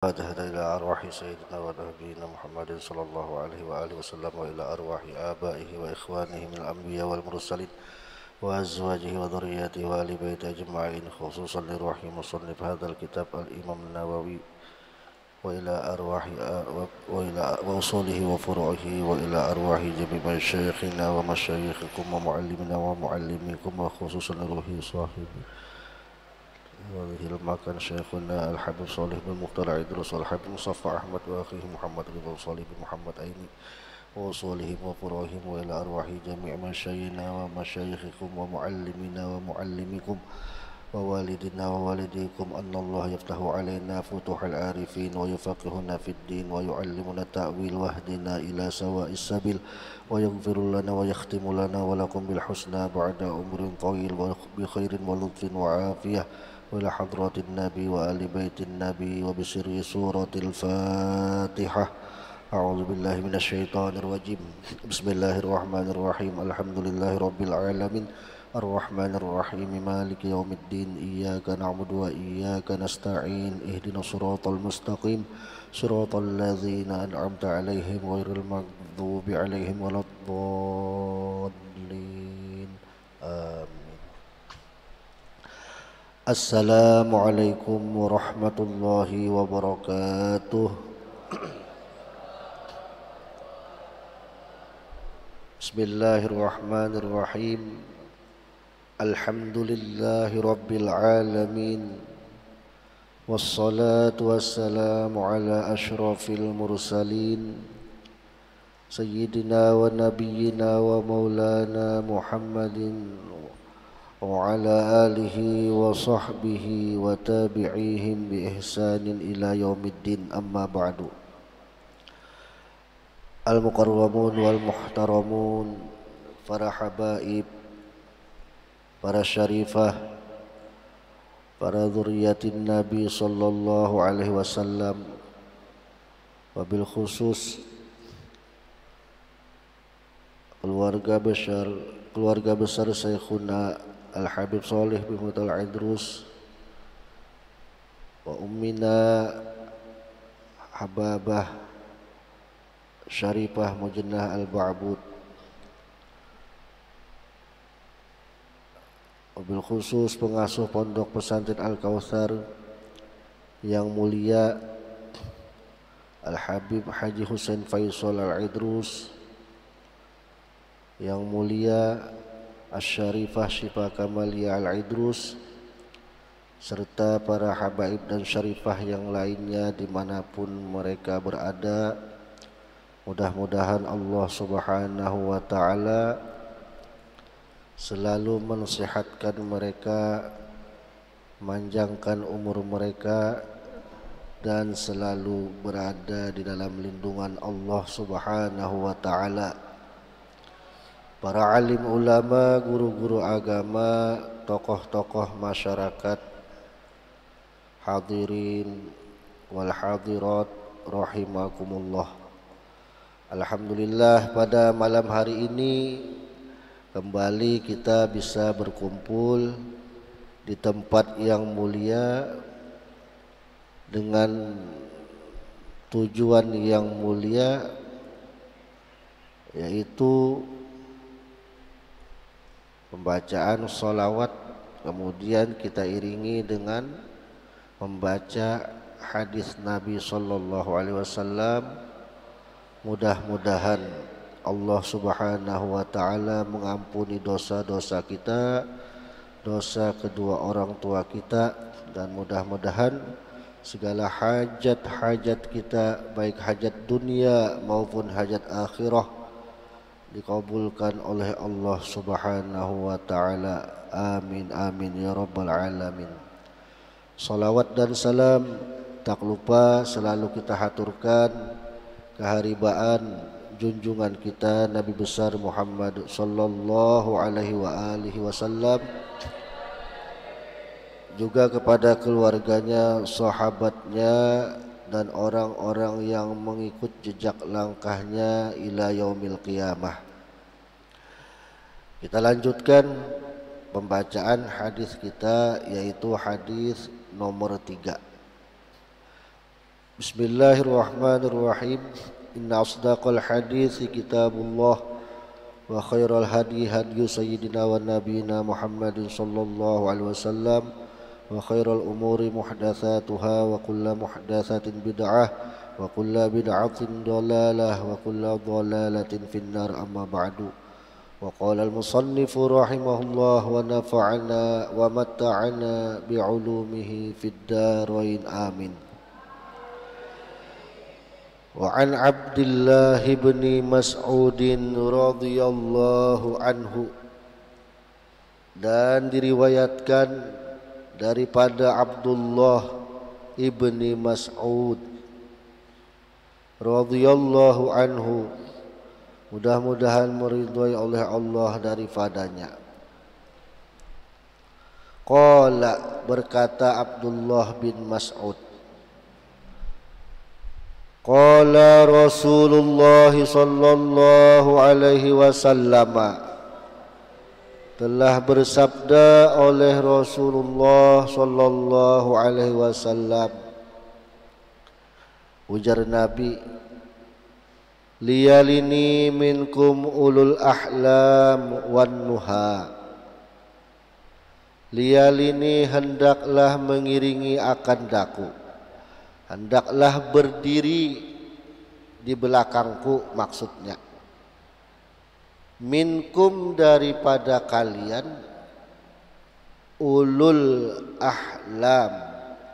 هدى إلى أرواح سيدنا ونبينا محمد صلى الله عليه وآله وسلم وإلى أرواح آبائه وإخوانه من الأنبياء والمرسلين وأزواجه وذرياته وآل بيته أجمعين، خصوصا لروح مصنف هذا الكتاب الإمام النووي، وإلى أرواح وأصوله وفروعه، وإلى أرواح جميع مشايخنا ومشايخكم ومعلمنا ومعلميكم، وخصوصا لروح صاحبه هذه المكان شيخنا الحبيب صالح بن مختار عيدروس والحبيب مصطفى أحمد وأخيه محمد رضا صالح بن محمد عيني، وأصولهم وفروعهم، وإلى أرواح جميع مشايخنا ومشايخكم ومعلمنا ومعلمكم ووالدنا ووالديكم، أن الله يفتح علينا فتوح العارفين ويفقهنا في الدين ويعلمنا التأويل واهدنا إلى سواء السبيل ويغفر لنا ويختم لنا ولكم بالحسنى بعد عمر طويل بخير ولطف وعافية، وإلى حضرات النبي وآل بيت النبي وبسر سورة الفاتحة. أعوذ بالله من الشيطان الرجيم. بسم الله الرحمن الرحيم. الحمد لله رب العالمين الرحمن الرحيم مالك يوم الدين، إياك نعبد وإياك نستعين، اهدنا الصراط المستقيم صراط الذين أنعمت عليهم غير المغضوب عليهم ولا الضالين، آمين. Assalamualaikum warahmatullahi wabarakatuh. Bismillahirrahmanirrahim. Alhamdulillahi rabbil alamin. Wassalatu wassalamu ala ashrafil mursalin Sayyidina wa nabiyyina wa maulana Muhammadin wa ala alihi wa sahbihi wa tabi'ihim bi ihsanin ila yaumiddin, amma ba'du. Al-mukarramun wal muhtaramun, para habaib, para syarifah, para zuriyatin Nabi sallallahu alaihi wasallam, wabil khusus keluarga besar Syekhuna Al-Habib Salih bin Mutal Idrus wa ummina Hababah Syarifah Mujannah Al-Ba'bud, wabil khusus pengasuh pondok pesantren Al-Kautsar yang mulia Al-Habib Haji Husain Faisal Al-Idrus, yang mulia Asy-Syarifah Syifa Kamalia Al-Idrus, serta para habaib dan syarifah yang lainnya dimanapun mereka berada. Mudah-mudahan Allah subhanahu wa ta'ala selalu mensehatkan mereka, manjangkan umur mereka, dan selalu berada di dalam lindungan Allah subhanahu wa ta'ala. Para alim ulama, guru-guru agama, tokoh-tokoh masyarakat, hadirin wal hadirat rahimakumullah. Alhamdulillah, pada malam hari ini kembali kita bisa berkumpul di tempat yang mulia dengan tujuan yang mulia, yaitu pembacaan sholawat, kemudian kita iringi dengan membaca hadis Nabi sallallahu alaihi wasallam. Mudah-mudahan Allah subhanahu wa ta'ala mengampuni dosa-dosa kita, dosa kedua orang tua kita, dan mudah-mudahan segala hajat-hajat kita, baik hajat dunia maupun hajat akhirah, dikabulkan oleh Allah subhanahu wa ta'ala. Amin amin ya rabbal alamin. Salawat dan salam tak lupa selalu kita haturkan keharibaan junjungan kita Nabi besar Muhammad sallallahu alaihi wa alihi wasallam, juga kepada keluarganya, sahabatnya, dan orang-orang yang mengikut jejak langkahnya ila yaumil qiyamah. Kita lanjutkan pembacaan hadis kita, yaitu hadis nomor 3. Bismillahirrahmanirrahim. Inna asdaqal hadits kitabullah wa khairal hadi hadi sayyidina wa nabiyina Muhammadin sallallahu alaihi wasallam wa khairal umuri muhdatsatuha wa kullu muhdatsatin bid'ah wa kullu bid'atin dhalalah wa kullu dhalalatin finnar amma ba'du. Wa qala al-musannifu rahimahullah wa nafa'ana wa matta'ana bi'ulumihi fid darain amin. وعن عبد الله بن مسعود رضي الله عنه, dan diriwayatkan daripada Abdullah ibni Mas'ud radhiyallahu anhu, mudah-mudahan meridhai oleh Allah daripadanya. Qala, berkata Abdullah bin Mas'ud, qala Rasulullah sallallahu alaihi wasallam, telah bersabda oleh Rasulullah sallallahu alaihi wasallam, ujar Nabi, liyalini minkum ulul ahlam wan nuha. Liyalini, hendaklah mengiringi akan daku, hendaklah berdiri di belakangku, maksudnya minkum, daripada kalian, ulul ahlam,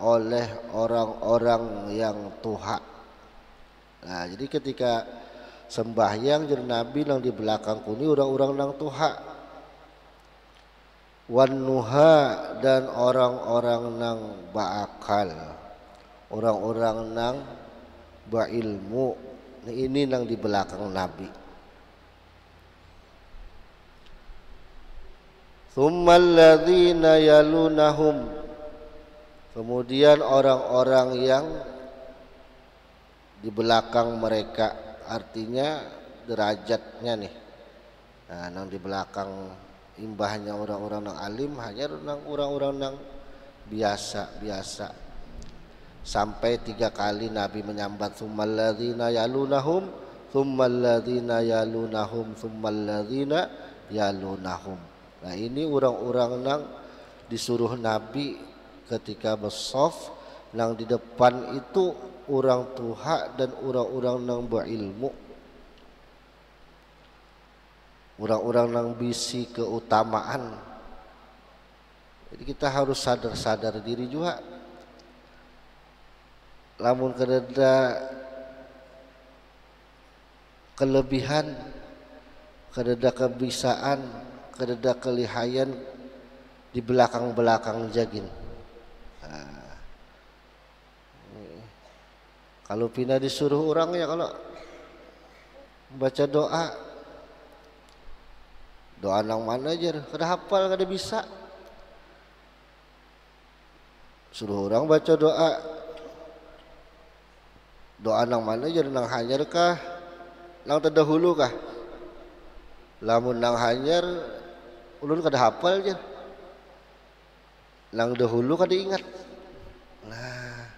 oleh orang-orang yang tuha. Nah, jadi ketika sembahyang jadi Nabi yang di belakangku ini orang-orang yang tuha, wan nuha, dan orang-orang yang baakal, orang-orang nang berilmu. Ini nang di belakang Nabi. Tsummal ladzina yalunahum, kemudian orang-orang yang di belakang mereka, artinya derajatnya nih. Nah, nang di belakang imbahnya orang-orang nang alim, hanya orang-orang nang biasa-biasa. Sampai 3 kali Nabi menyambat tsummal ladzina yalunahum, tsummal ladzina yalunahum, tsummal ladzina yalunahum. Nah, ini orang-orang nang disuruh Nabi ketika bersaf, nang di depan itu orang tuha dan orang-orang nang berilmu, orang-orang nang bisi keutamaan. Jadi kita harus sadar diri juga. Lamun kadada kelebihan, kadada kebisaan, kadada kelihayan di belakang-belakang jagin. Nah, kalau pina disuruh orang ya, kalau baca doa nang mana aja, kada hafal, kada bisa. Suruh orang baca doa nang mana aja, nang hanyar kah, nang terdahulu kah? Lamun nang hanyar ulun kada hafal aja, nang dahulu kada ingat. Nah,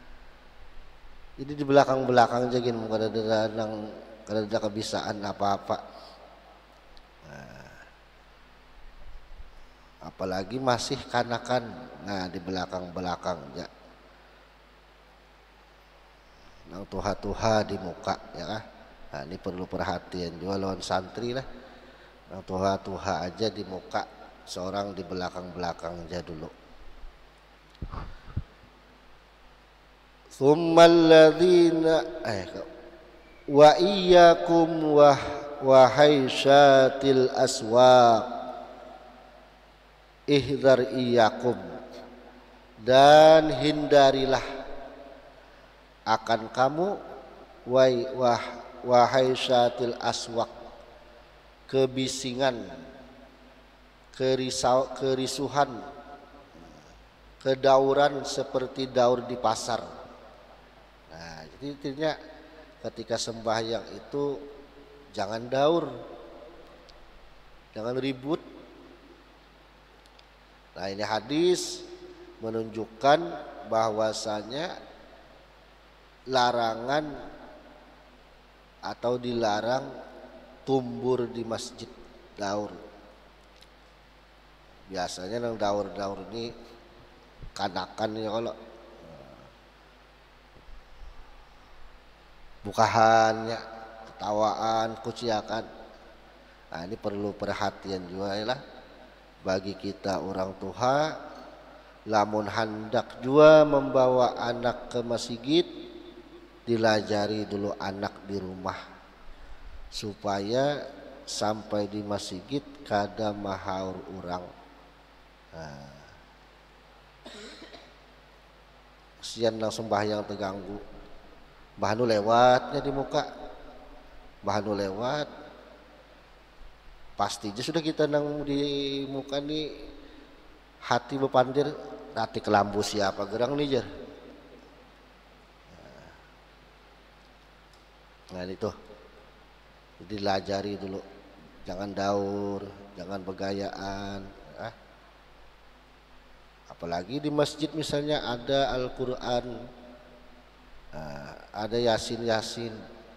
jadi di belakang-belakang jagin kada ada kebisaan apa-apa. Nah, apalagi masih kanakan, nah di belakang-belakang ya. Nang tuha-tuha di muka ya kah? Nah, ini perlu perhatian juga lawan santri lah. Nang tuha-tuha aja di muka, seorang di belakang-belakang aja dulu. Tsummal ladzina wa iyyakum wa haisyatil aswaq, ihdar iyyakum, dan hindarilah akan kamu, wahai syatil aswaq, kebisingan, kerisuhan, kedauran seperti daur di pasar. Nah, jadi intinya ketika sembahyang itu jangan daur, jangan ribut. Nah, ini hadis menunjukkan bahwasanya larangan atau dilarang tumbur di masjid daur. Biasanya nang daur-daur ini kanakan ya kalau bukahannya ketawaan kuciakan. Nah ini perlu perhatian juga lah bagi kita orang tua, lamun hendak juga membawa anak ke masjid, dilajari dulu anak di rumah supaya sampai di masjid kada mahaur orang. Nah, kesian langsung sembahyang terganggu, bahanu lewatnya di muka, bahanu lewat pasti aja sudah kita nang di muka nih hati bepandir nanti kelambu siapa gerang nih jar. Nah itu dilajari dulu, jangan daur, jangan begayaan. Apalagi di masjid misalnya ada Al-Quran, ada Yasin.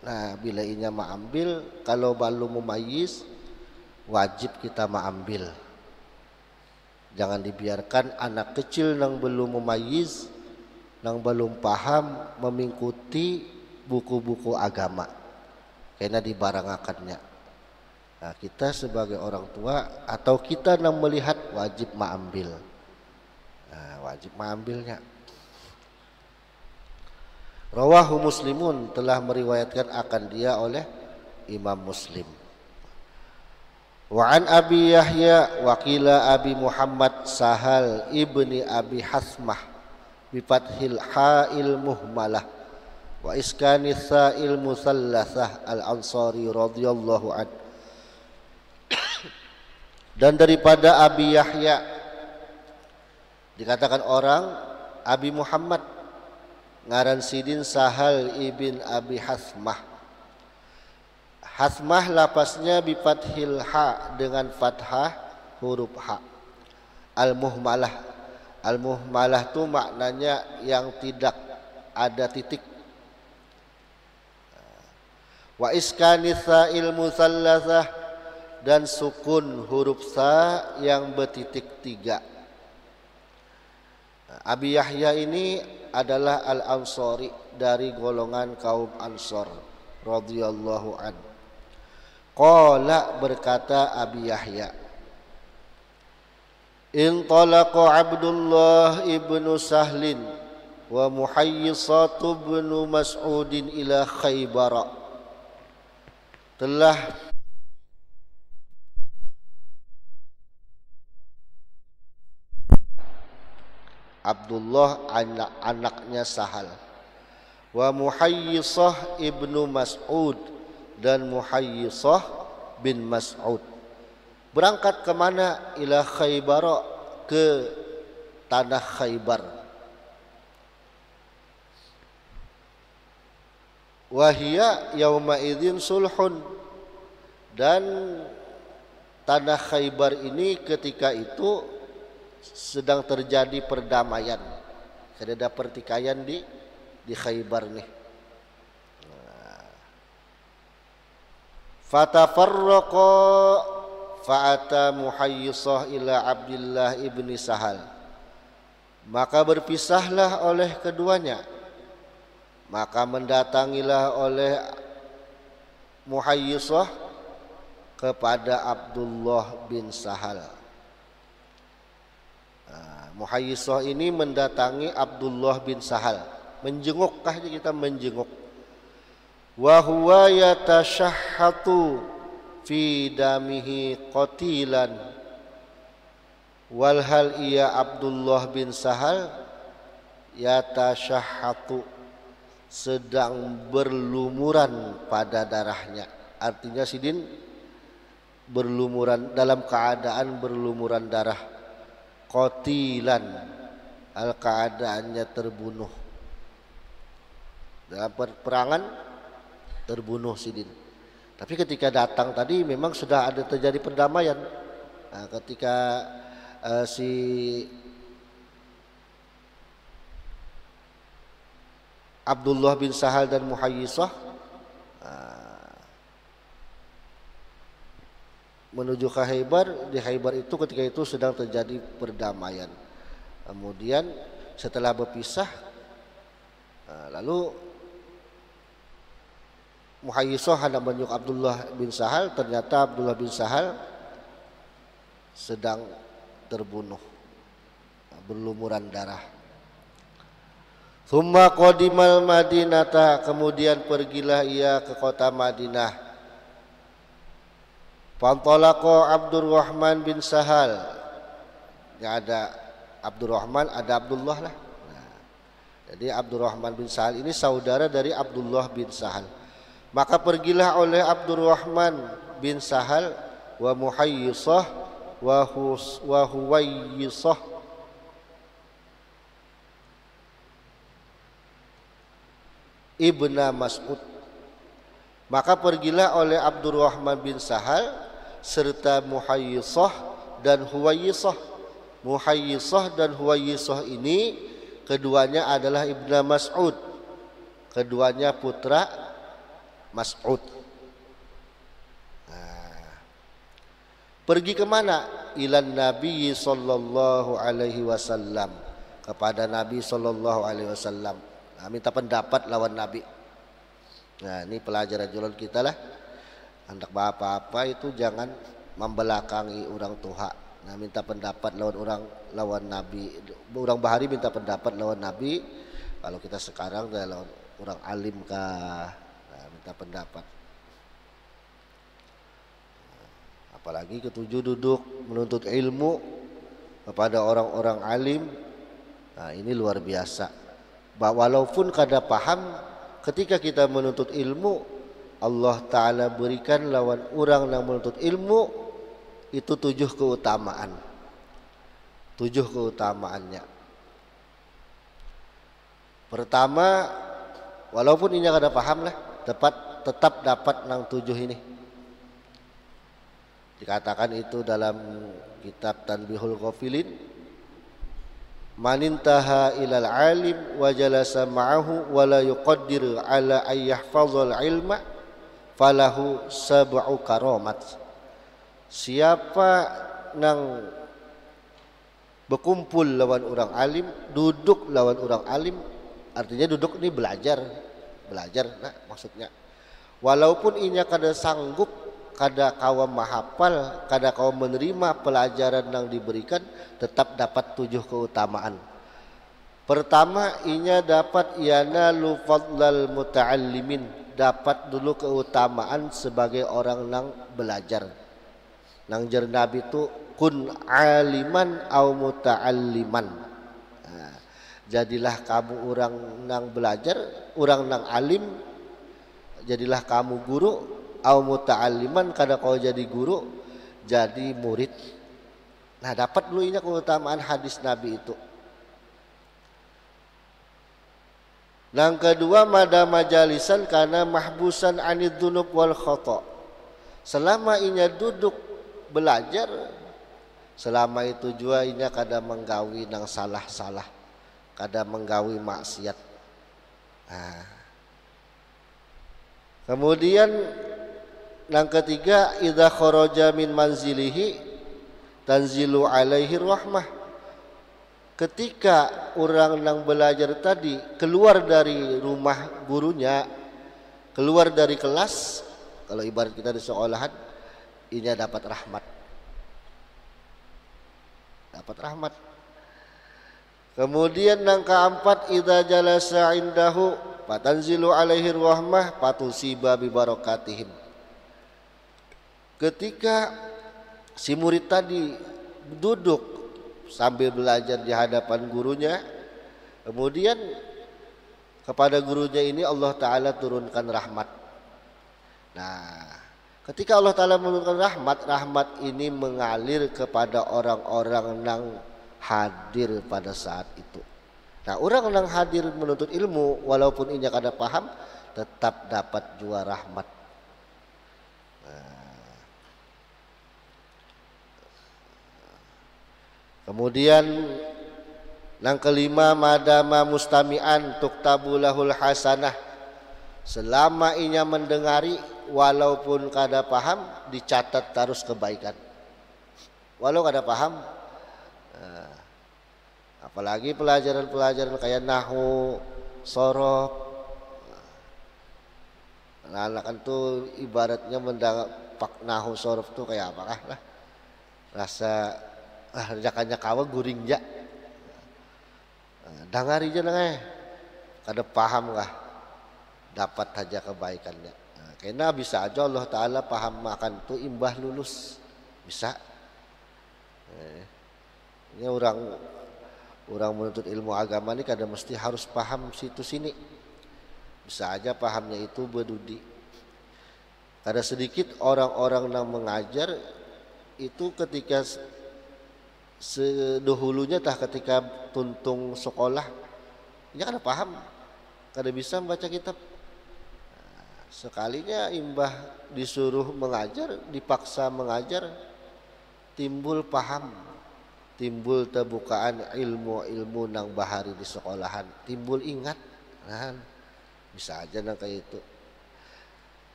Nah bila inya mengambil, kalau belum mumayyiz wajib kita mengambil. Jangan dibiarkan anak kecil yang belum mumayyiz, yang belum paham mengikuti buku-buku agama karena dibarangakannya. Nah, kita sebagai orang tua atau kita yang melihat wajib mengambil. Nah, wajib mengambilnya. Rawahu Muslimun, telah meriwayatkan akan dia oleh Imam Muslim. Wa an Abi Yahya wa qila Abi Muhammad Sahal ibni Abi Hasmah bi fathil ha'il muhmalah wa iskani sa'il musallatsah al-Ansari radhiyallahu an. Dan daripada Abi Yahya dikatakan orang Abi Muhammad, ngaran sidin Sahal ibn Abi Hasmah. Hasmah lapasnya bi fathil ha, dengan fathah huruf ha. Al-muhmalah, al-muhmalah itu maknanya yang tidak ada titik. Wa iskani sa'il musallatsah, dan sukun huruf sa yang bertitik 3. Abi Yahya ini adalah Al-Ansari, dari golongan kaum Ansor radhiyallahu an. Qala, berkata Abi Yahya, intalaqa Abdullah ibnu Sahlin wa Muhayyisatu ibnu Mas'udin ila Khaybar. Telah Abdullah anaknya Sahal, wa Muhayyisah ibnu Mas'ud, dan Muhayyisah bin Mas'ud berangkat kemana? Ila Khaybar, ke tanah Khaybar. Wahia yauma idzin sulhun, dan tanah Khaybar ini ketika itu sedang terjadi perdamaian, ada pertikaian di Khaybar nih. Fatafarraqa fa'ata Muhayyisah ila Abdullah ibni Sahal, maka berpisahlah oleh keduanya, maka mendatangilah oleh Muhayyisah kepada Abdullah bin Sahal. Muhayyisah ini mendatangi Abdullah bin Sahal, menjenguk, kita menjenguk. Wa huwa yatashahhatu fi damihi qatilan, walhal ia Abdullah bin Sahal yatashahhatu, sedang berlumuran pada darahnya. Artinya sidin berlumuran, dalam keadaan berlumuran darah. Qatilan, al keadaannya terbunuh dalam peperangan, terbunuh sidin. Tapi ketika datang tadi memang sudah ada terjadi perdamaian. Nah, ketika si Abdullah bin Sahal dan Muhayyisah menuju ke Khaybar. Di Khaybar itu ketika itu sedang terjadi perdamaian. Kemudian setelah berpisah, lalu Muhayyisah hendak menunjuk Abdullah bin Sahal. Ternyata Abdullah bin Sahal sedang terbunuh, berlumuran darah. Tsumma qadimal Madinata, kemudian pergilah ia ke kota Madinah. Fantalaqa Abdurrahman bin Sahal. Ya, ada Abdurrahman, ada Abdullah lah. Nah, jadi Abdurrahman bin Sahal ini saudara dari Abdullah bin Sahal. Maka pergilah oleh Abdurrahman bin Sahal wa Muhayyisah wa Huwayyisah Ibna Mas'ud. Maka pergilah oleh Abdurrahman bin Sahal serta Muhayyisah dan Huwayyisah. Muhayyisah dan Huwayyisah ini keduanya adalah Ibna Mas'ud, keduanya putra Mas'ud. Pergi kemana? Ilan Nabi sallallahu alaihi wasallam, kepada Nabi sallallahu alaihi wasallam. Minta pendapat lawan Nabi. Nah, ini pelajaran jualan kita lah. Hendak apa-apa itu jangan membelakangi orang tua. Nah, minta pendapat lawan Nabi. Orang bahari minta pendapat lawan Nabi. Kalau kita sekarang lawan orang alim kah? Nah, minta pendapat. Apalagi ketujuh duduk menuntut ilmu kepada orang-orang alim. Nah, ini luar biasa. Walaupun kada paham, ketika kita menuntut ilmu, Allah Ta'ala berikan lawan orang yang menuntut ilmu itu 7 keutamaan. 7 keutamaannya. Pertama, walaupun ini kada paham lah, tetap dapat nang 7 ini. Dikatakan itu dalam kitab Tanbihul Ghafilin. Manintaha ilal alim wa jalasa ma'ahu wa la yuqaddir ala ayyahfazal ilma falahu sab'u karamat. Siapa nang berkumpul lawan orang alim, duduk lawan orang alim, artinya duduk ini belajar nah maksudnya. Walaupun inya kada sanggup, kada kawa mahapal, kada kawa menerima pelajaran yang diberikan, tetap dapat 7 keutamaan. Pertama, inya dapat yanalu fadlal muta'allimin, dapat dulu keutamaan sebagai orang yang belajar. Nang jar Nabi itu kun aliman au muta'alliman. Nah, jadilah kamu orang yang belajar, orang yang alim, jadilah kamu guru. Au muta'alliman, kada kau jadi guru, jadi murid. Nah, dapat dulu ini keutamaan hadis Nabi itu. Yang kedua, mada majalisan karena mahbusan anid dzunub wal khata. Selama inya duduk belajar, selama itu juga inya kada menggawi nang salah-salah, kada menggawi maksiat. Nah, kemudian yang ketiga, idza kharaja min manzilihi tanzilu alaihi rahmah. Ketika orang yang belajar tadi keluar dari rumah gurunya, keluar dari kelas, kalau ibarat kita di sekolahan, ini dapat rahmat. Dapat rahmat. Kemudian yang keempat, idza jalasa indahu fatanzilu alaihi rahmah fatusiba bi barakatihim. Ketika si murid tadi duduk sambil belajar di hadapan gurunya, kemudian kepada gurunya ini Allah Ta'ala turunkan rahmat. Nah, ketika Allah Ta'ala menurunkan rahmat, rahmat ini mengalir kepada orang-orang yang hadir pada saat itu. Nah, orang yang hadir menuntut ilmu, walaupun ini kada paham, tetap dapat jua rahmat. Kemudian Yang kelima, madama mustami'an tuktabulahul hasanah, selama inya mendengari walaupun kada paham dicatat terus kebaikan. Walau kada paham, apalagi pelajaran-pelajaran kayak nahwu, sorof, anak kan tuh ibaratnya mendapat nahwu sorof tuh kayak apakah lah, rasa jakannya kawa guring ja, dangari aja nengeh, kada paham kah, dapat saja kebaikannya. Karena bisa aja Allah Ta'ala paham makan tuh imbah lulus, bisa. Ini orang menuntut ilmu agama ini kadang mesti harus paham situ sini. Bisa aja pahamnya itu bedudi. Kada sedikit orang-orang yang mengajar itu ketika sedahulunya ketika tuntung sekolah, ini kada paham, kada bisa membaca kitab. Sekalinya imbah disuruh mengajar, dipaksa mengajar, timbul paham, timbul terbukaan ilmu-ilmu nang bahari di sekolahan, timbul ingat, nah, bisa aja nang kayak itu.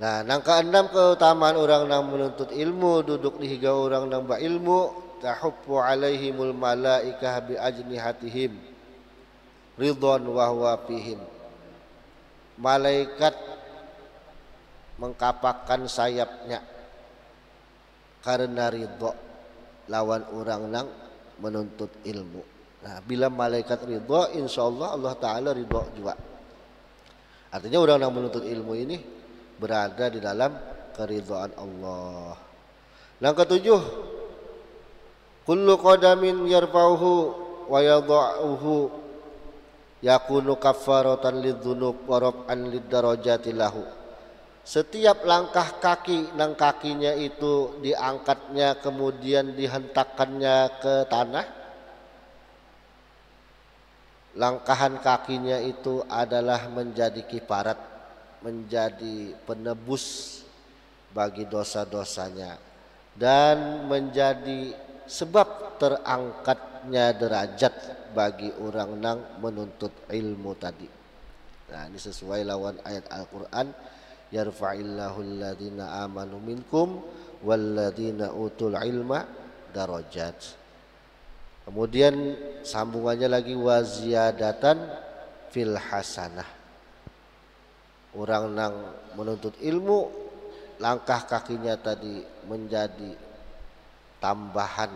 Nah, nang keenam keutamaan orang nang menuntut ilmu, duduk di higa orang nang ilmu, tahuffu alaihimul malaikah bi ajnihatihim ridwan wa huwa fihim. Malaikat mengkapakkan sayapnya karena ridho lawan orang nang menuntut ilmu. Nah, bila malaikat ridho, insya Allah Allah Ta'ala ridho juga. Artinya orang yang menuntut ilmu ini berada di dalam keridhaan Allah. Yang ketujuh, kullu qadamin yarfa'uhu wa yadha'uhu yakunu kaffaratan lidzunub wa raf'an lidarajati lahu. Setiap langkah kaki nang kakinya itu diangkatnya kemudian dihentakkannya ke tanah, langkahan kakinya itu adalah menjadi kifarat, menjadi penebus bagi dosa-dosanya dan menjadi sebab terangkatnya derajat bagi orang nang menuntut ilmu tadi. Nah, ini sesuai lawan ayat Al-Qur'an, yarfa'illahu alladhina amanu minkum walladhina utul ilma darajat. Kemudian sambungannya lagi waziyadatan fil hasanah. Orang nang menuntut ilmu, langkah kakinya tadi menjadi tambahan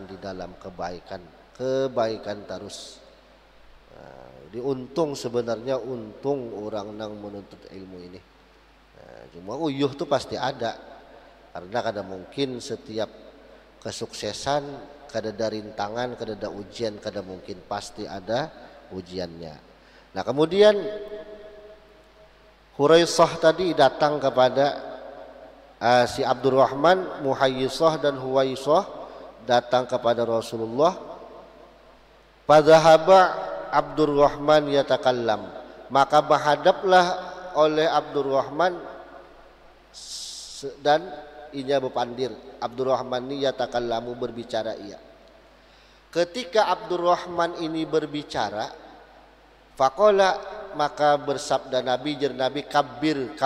di dalam kebaikan terus. Jadi sebenarnya untung orang nang menuntut ilmu ini. Cuma uyuh tuh pasti ada, karena kada mungkin setiap kesuksesan kada ada rintangan, kada ada ujian, kada mungkin, pasti ada ujiannya. Nah, kemudian Huraisah tadi datang kepada si Abdurrahman, Muhayyisah dan Huwaisah datang kepada Rasulullah. Padahaba Abdurrahman yatakallam, maka berhadaplah oleh Abdurrahman dan inya berpandir. Abdurrahman ini yatakallamu, berbicara ia. Ketika Abdurrahman ini berbicara, faqala, maka bersabda Nabi, Nabi kabir.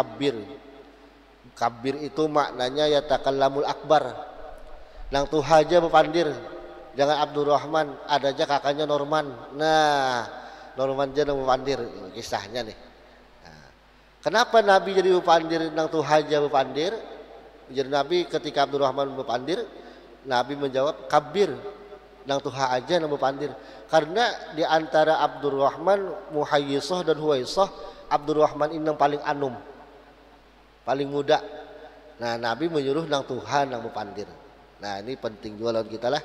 Kabir itu maknanya yatakallamul akbar, nang tuhaja berpandir. Jangan Abdurrahman, ada aja kakaknya Norman. Nah, Norman aja yang berpandir, kisahnya nih. Nah, kenapa Nabi jadi berpandir nang tuhaja berpandir? Jadi Nabi ketika Abdurrahman berpandir, Nabi menjawab kabir, nang tuha aja nang berpandir. Karena di antara Abdurrahman, Muhayyisah dan Huwaisah, Abdurrahman ini yang paling anum, paling muda. Nah, Nabi menyuruh nang tuha nang berpandir. Nah, ini penting juga lawan kita lah.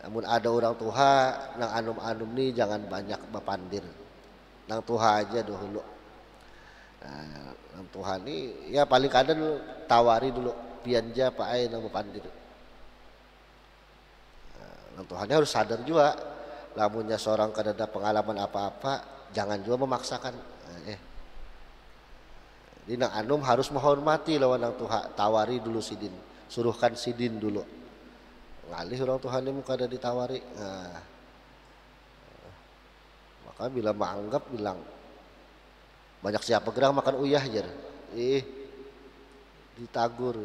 Namun ada orang tuha nang anum-anum nih jangan banyak berpandir, nang tuha aja dulu. Nah, nang tuha nih ya paling kadang tawari dulu pianja Pak Ai nang berpandir. Nah, nang tuhanya harus sadar juga, lamunnya seorang kada ada pengalaman apa-apa, jangan juga memaksakan. Jadi nang anum harus menghormati lawan nang tuha, tawari dulu sidin, suruhkan sidin dulu. ngalih orang Tuhan ini muka ada ditawari. Nah, maka bila menganggap bilang banyak siapa gerang makan uyah aja, ditagur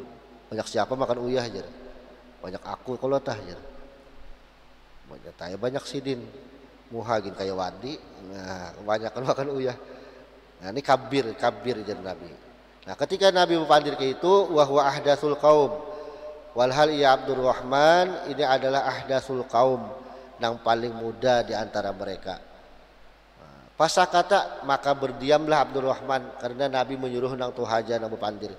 banyak siapa makan uyah aja, banyak aku kalau tah aja, banyak tanya banyak sidin, muhagin kayak wadi, nah kebanyakan makan uyah. Nah ini kabir aja Nabi. Nah ketika Nabi berpandir ke itu, wahwa ahdatsul kaum, walhal ya Abdurrahman ini adalah ahdatsul kaum, yang paling muda di antara mereka. Pasakata maka berdiamlah Abdurrahman karena Nabi menyuruh nang tuhaja nang berpandir.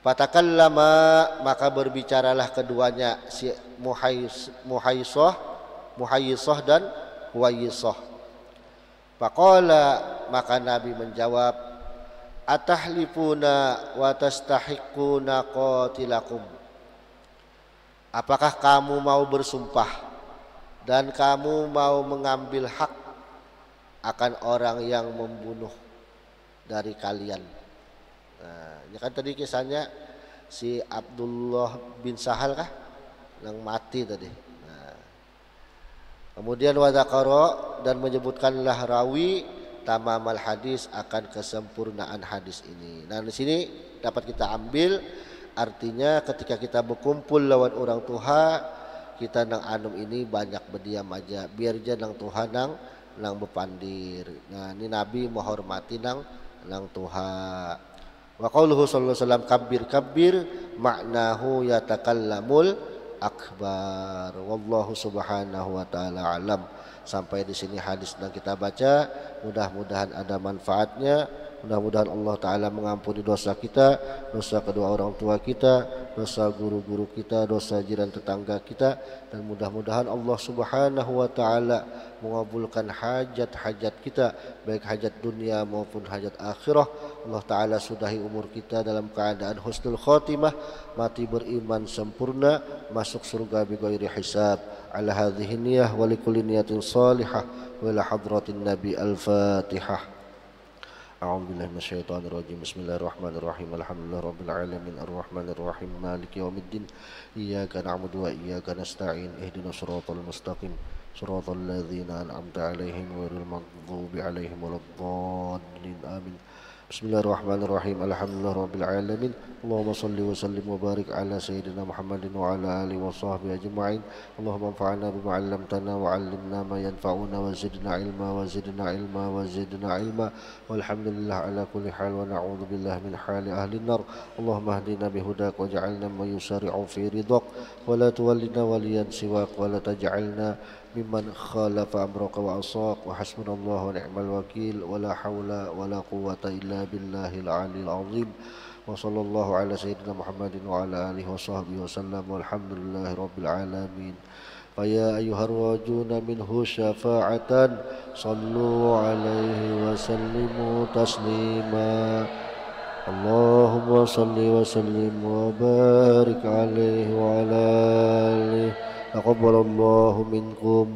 Fatakallama maka berbicaralah keduanya si Muhayyisah dan Huwayyisah. Faqala maka Nabi menjawab, atahlifuna wa tastahiquna qatilakum. Apakah kamu mau bersumpah dan kamu mau mengambil hak akan orang yang membunuh dari kalian? Nah, ini kan tadi kisahnya si Abdullah bin Sahal kah yang mati tadi. Nah, kemudian wadakaro dan menyebutkanlah rawi tamamal hadis akan kesempurnaan hadis ini. Nah di sini dapat kita ambil artinya ketika kita berkumpul lawan orang tua kita nang anum ini banyak berdiam aja biar jangan Tuhan nang bepandir. Nah ini Nabi menghormati nang Tuha. Wa qauluhu sallallahu alaihi wasallam kabbir maknahu yatakallamul akbar. Wallahu subhanahu wa taala alam. Sampai di sini hadis yang kita baca, mudah-mudahan ada manfaatnya. Mudah-mudahan Allah Ta'ala mengampuni dosa kita, dosa kedua orang tua kita, dosa guru-guru kita, dosa jiran tetangga kita. Dan mudah-mudahan Allah Subhanahu Wa Ta'ala mengabulkan hajat-hajat kita, baik hajat dunia maupun hajat akhirah. Allah Ta'ala sudahi umur kita dalam keadaan husnul khotimah, mati beriman sempurna, masuk surga bighairi hisab. Ala hadhihi niyah wa likulli niyatin salihah wa ila hadratin Nabi al-Fatihah. أعوذ بالله من الشيطان الرجيم بسم الله الرحمن الرحيم الحمد لله رب العالمين الرحمن الرحيم مالك يوم الدين إياك نعبد وإياك نستعين اهدنا الصراط المستقيم صراط الذين أنعمت عليهم غير المغضوب عليهم ولا الضالين آمين بسم الله الرحمن الرحيم الحمد لله رب العالمين اللهم صل وسلم وبارك على سيدنا محمد وعلى آله وصحبه أجمعين اللهم انفعنا بما علمتنا وعلمنا ما ينفعنا وزدنا علما وزدنا علما والحمد لله على كل حال ونعوذ بالله من حال أهل النار اللهم اهدنا بهداك واجعلنا من يسارع في رضاك ولا تولنا وليا سواك ولا تجعلنا ممن خالف أمرك وعصاك وحسبنا الله ونعم الوكيل ولا حول ولا قوة إلا بالله العلي العظيم وصلى الله على سيدنا محمد وعلى آله وصحبه وسلم والحمد لله رب العالمين فيا أيها الراجون منه شفاعة صلوا عليه وسلموا تسليما اللهم صل وسلم وبارك عليه وعلى آله تقبل الله منكم